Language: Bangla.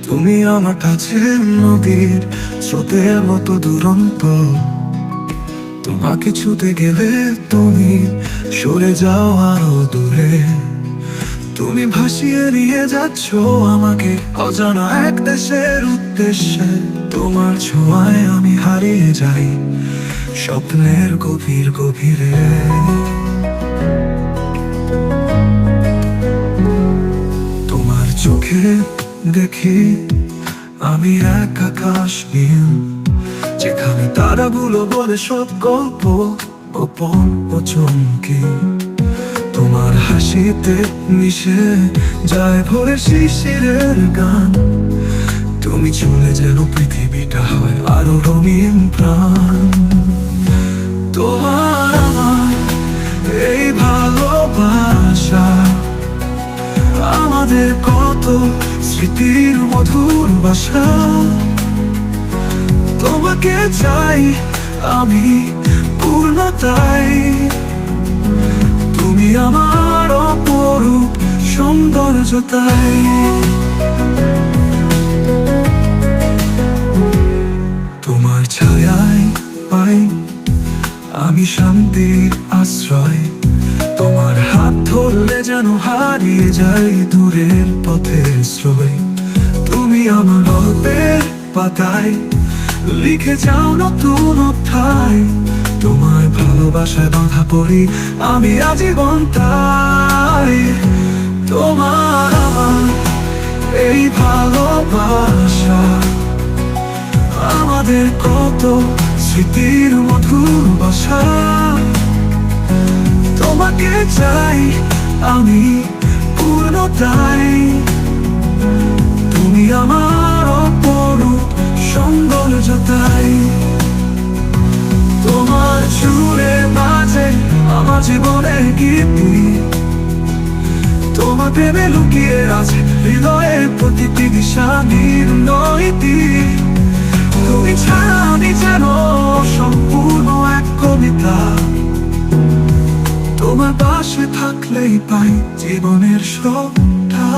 তুমি আমার কাছে নদীর স্রোতের মতো দুরন্ত। তোমাকে ছুতে গেলে তুমি সরে যাও আরো দূরে। তুমি ভাসিয়ে নিয়ে যাচ্ছ আমাকে অজানা এক দেশের উদ্দেশ্যে। তোমার ছোঁয়ায় আমি হারিয়ে যাই স্বপ্নের গভীর গভীরে। তোমার চোখে দেখি আমি এক আকাশ নীল, যেখানে তারাগুলো বলে সব গল্প গোপন ও চমকি। তোমার হাসিতে মিশে যায় ভোরের শিশিরের গান। তুমি চলে যেন পৃথিবীটা হয় আরো রঙিন প্রাণ। তোমার আমার এই ভালোবাসা, আমাদের কত স্মৃতির মধুর বাসা। তোমাকে চাই আমি পূর্ণতাই, তুমি আমার অপরূপ সৌন্দর্যতাই। তোমার ছায়ায় পাই আমি শান্তির আশ্রয়। তোমার হাত ধরলে যেন হারিয়ে যাই দূরের পথের স্রোয়। তুমি আমার গল্পের পাতায় লিখে যাও নতুন অধ্যায়। তোমার ভালোবাসায় বাঁধা পড়ি আমি আজীবন তাই। তোমার আমার এই ভালোবাসা, আমাদের কত স্মৃতির মধুর বাসা। তোমাকে চাই আমি পূর্ণতাই, তুমি আমার অপরূপ সৌন্দর্যতাই। তোমার সুরের মাঝে আমার জীবনের গীতি, তোমার প্রেমে লুকিয়ে আছে হৃদয়ের প্রতিটি দিশা নির্ণয়তি। তুমি ছাড়া আমি যেন সম্পূর্ণ এক কবিতা। তোমার পাশে থাকলেই পাই জীবনের শ্রদ্ধা।